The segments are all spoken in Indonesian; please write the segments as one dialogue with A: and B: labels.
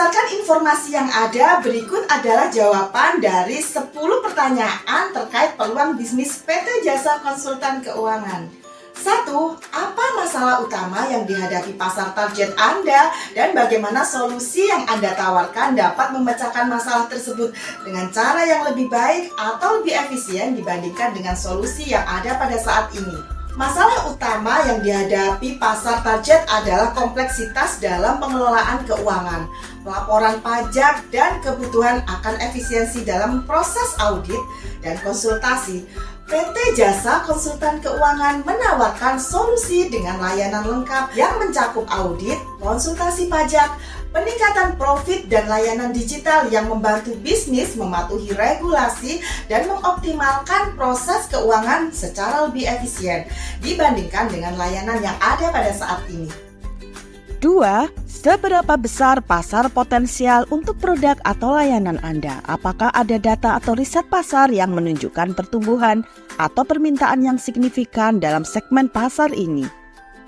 A: Berdasarkan informasi yang ada, berikut adalah jawaban dari 10 pertanyaan terkait peluang bisnis PT Jasa Konsultan Keuangan. 1. Apa masalah utama yang dihadapi pasar target Anda dan bagaimana solusi yang Anda tawarkan dapat memecahkan masalah tersebut dengan cara yang lebih baik atau lebih efisien dibandingkan dengan solusi yang ada pada saat ini? Masalah utama yang dihadapi pasar target adalah kompleksitas dalam pengelolaan keuangan, pelaporan pajak, dan kebutuhan akan efisiensi dalam proses audit dan konsultasi. PT Jasa Konsultan Keuangan menawarkan solusi dengan layanan lengkap yang mencakup audit, konsultasi pajak, peningkatan profit, dan layanan digital yang membantu bisnis mematuhi regulasi dan mengoptimalkan proses keuangan secara lebih efisien dibandingkan dengan layanan yang ada pada saat ini.
B: 2. Seberapa besar pasar potensial untuk produk atau layanan Anda? Apakah ada data atau riset pasar yang menunjukkan pertumbuhan atau permintaan yang signifikan dalam segmen pasar ini?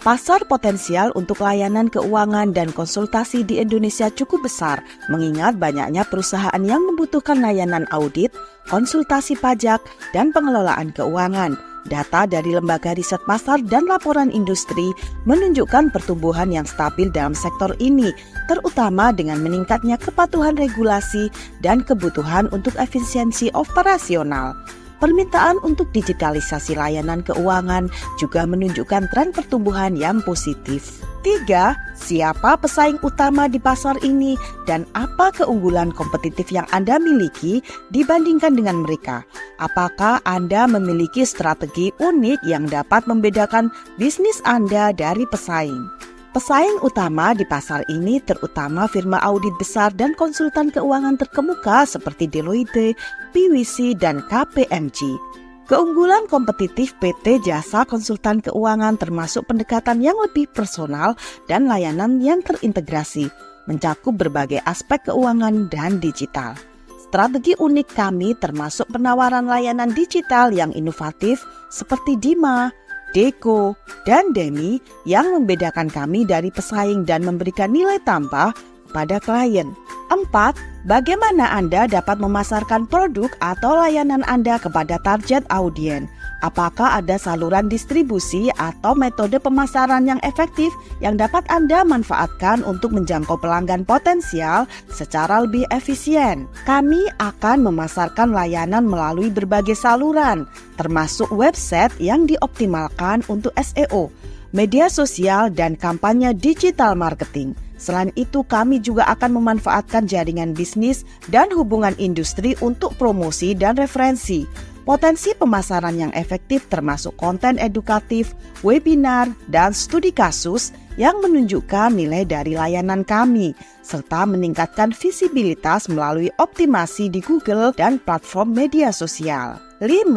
B: Pasar potensial untuk layanan keuangan dan konsultasi di Indonesia cukup besar, mengingat banyaknya perusahaan yang membutuhkan layanan audit, konsultasi pajak, dan pengelolaan keuangan. Data dari lembaga riset pasar dan laporan industri menunjukkan pertumbuhan yang stabil dalam sektor ini, terutama dengan meningkatnya kepatuhan regulasi dan kebutuhan untuk efisiensi operasional. Permintaan untuk digitalisasi layanan keuangan juga menunjukkan tren pertumbuhan yang positif. 3. Siapa pesaing utama di pasar ini dan apa keunggulan kompetitif yang Anda miliki dibandingkan dengan mereka? Apakah Anda memiliki strategi unik yang dapat membedakan bisnis Anda dari pesaing? Pesaing utama di pasar ini terutama firma audit besar dan konsultan keuangan terkemuka seperti Deloitte, PwC, dan KPMG. Keunggulan kompetitif PT Jasa Konsultan Keuangan termasuk pendekatan yang lebih personal dan layanan yang terintegrasi, mencakup berbagai aspek keuangan dan digital. Strategi unik kami termasuk penawaran layanan digital yang inovatif seperti Dima, Deko, dan Demi yang membedakan kami dari pesaing dan memberikan nilai tambah pada klien. 4. Bagaimana Anda dapat memasarkan produk atau layanan Anda kepada target audiens? Apakah ada saluran distribusi atau metode pemasaran yang efektif yang dapat Anda manfaatkan untuk menjangkau pelanggan potensial secara lebih efisien? Kami akan memasarkan layanan melalui berbagai saluran, termasuk website yang dioptimalkan untuk SEO, media sosial, dan kampanye digital marketing. Selain itu, kami juga akan memanfaatkan jaringan bisnis dan hubungan industri untuk promosi dan referensi. Potensi pemasaran yang efektif termasuk konten edukatif, webinar, dan studi kasus yang menunjukkan nilai dari layanan kami, serta meningkatkan visibilitas melalui optimasi di Google dan platform media sosial. 5.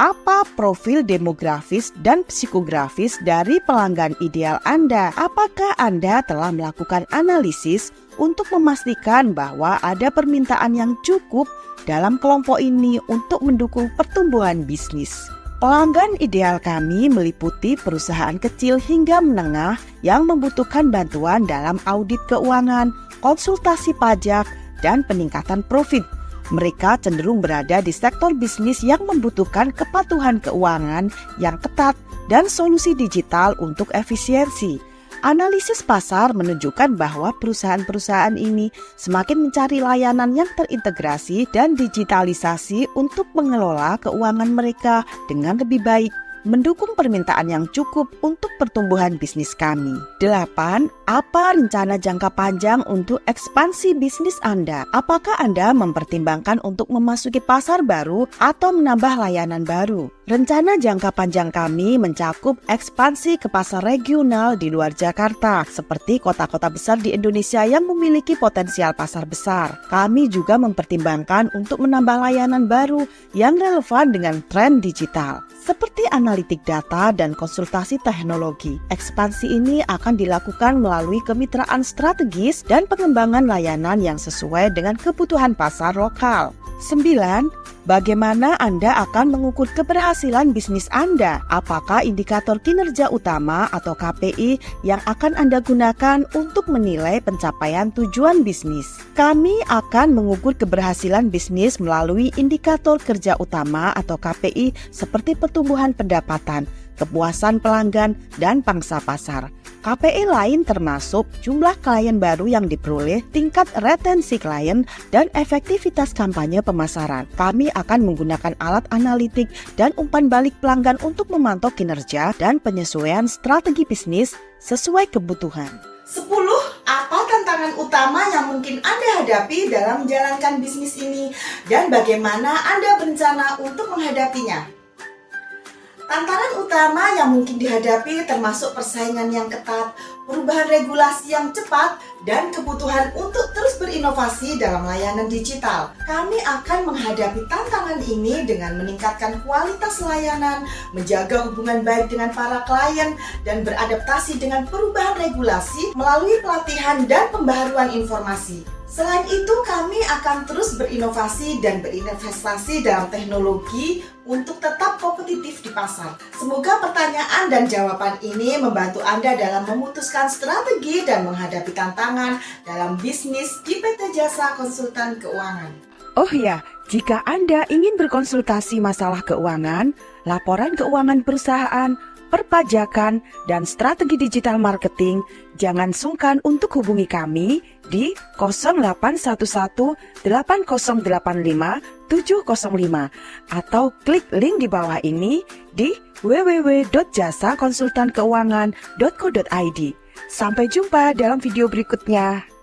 B: Apa profil demografis dan psikografis dari pelanggan ideal Anda? Apakah Anda telah melakukan analisis untuk memastikan bahwa ada permintaan yang cukup dalam kelompok ini untuk mendukung pertumbuhan bisnis? Pelanggan ideal kami meliputi perusahaan kecil hingga menengah yang membutuhkan bantuan dalam audit keuangan, konsultasi pajak, dan peningkatan profit. Mereka cenderung berada di sektor bisnis yang membutuhkan kepatuhan keuangan yang ketat dan solusi digital untuk efisiensi. Analisis pasar menunjukkan bahwa perusahaan-perusahaan ini semakin mencari layanan yang terintegrasi dan digitalisasi untuk mengelola keuangan mereka dengan lebih baik, mendukung permintaan yang cukup untuk pertumbuhan bisnis kami. 8. Apa rencana jangka panjang untuk ekspansi bisnis Anda? Apakah Anda mempertimbangkan untuk memasuki pasar baru atau menambah layanan baru? Rencana jangka panjang kami mencakup ekspansi ke pasar regional di luar Jakarta, seperti kota-kota besar di Indonesia yang memiliki potensial pasar besar. Kami juga mempertimbangkan untuk menambah layanan baru yang relevan dengan tren digital, seperti analitik data dan konsultasi teknologi. Ekspansi ini akan dilakukan melalui kemitraan strategis dan pengembangan layanan yang sesuai dengan kebutuhan pasar lokal. 9. Bagaimana Anda akan mengukur keberhasilan bisnis Anda? Apakah indikator kinerja utama atau KPI yang akan Anda gunakan untuk menilai pencapaian tujuan bisnis? Kami akan mengukur keberhasilan bisnis melalui indikator kerja utama atau KPI seperti pertumbuhan pendapatan, kepuasan pelanggan, dan pangsa pasar. KPI lain termasuk jumlah klien baru yang diperoleh, tingkat retensi klien, dan efektivitas kampanye pemasaran. Kami akan menggunakan alat analitik dan umpan balik pelanggan untuk memantau kinerja dan penyesuaian strategi bisnis sesuai kebutuhan.
A: 10. Apa tantangan utama yang mungkin Anda hadapi dalam menjalankan bisnis ini dan bagaimana Anda berencana untuk menghadapinya? Tantangan utama yang mungkin dihadapi termasuk persaingan yang ketat, perubahan regulasi yang cepat, dan kebutuhan untuk terus berinovasi dalam layanan digital. Kami akan menghadapi tantangan ini dengan meningkatkan kualitas layanan, menjaga hubungan baik dengan para klien, dan beradaptasi dengan perubahan regulasi melalui pelatihan dan pembaharuan informasi. Selain itu, kami akan terus berinovasi dan berinvestasi dalam teknologi untuk tetap kompetitif di pasar. Semoga pertanyaan dan jawaban ini membantu Anda dalam memutuskan strategi dan menghadapi tantangan dalam bisnis di PT Jasa Konsultan Keuangan.
B: Oh ya, jika Anda ingin berkonsultasi masalah keuangan, laporan keuangan perusahaan, perpajakan, dan strategi digital marketing, jangan sungkan untuk hubungi kami di 0811 8085 705 atau klik link di bawah ini di www.jasakonsultankeuangan.co.id. Sampai jumpa dalam video berikutnya.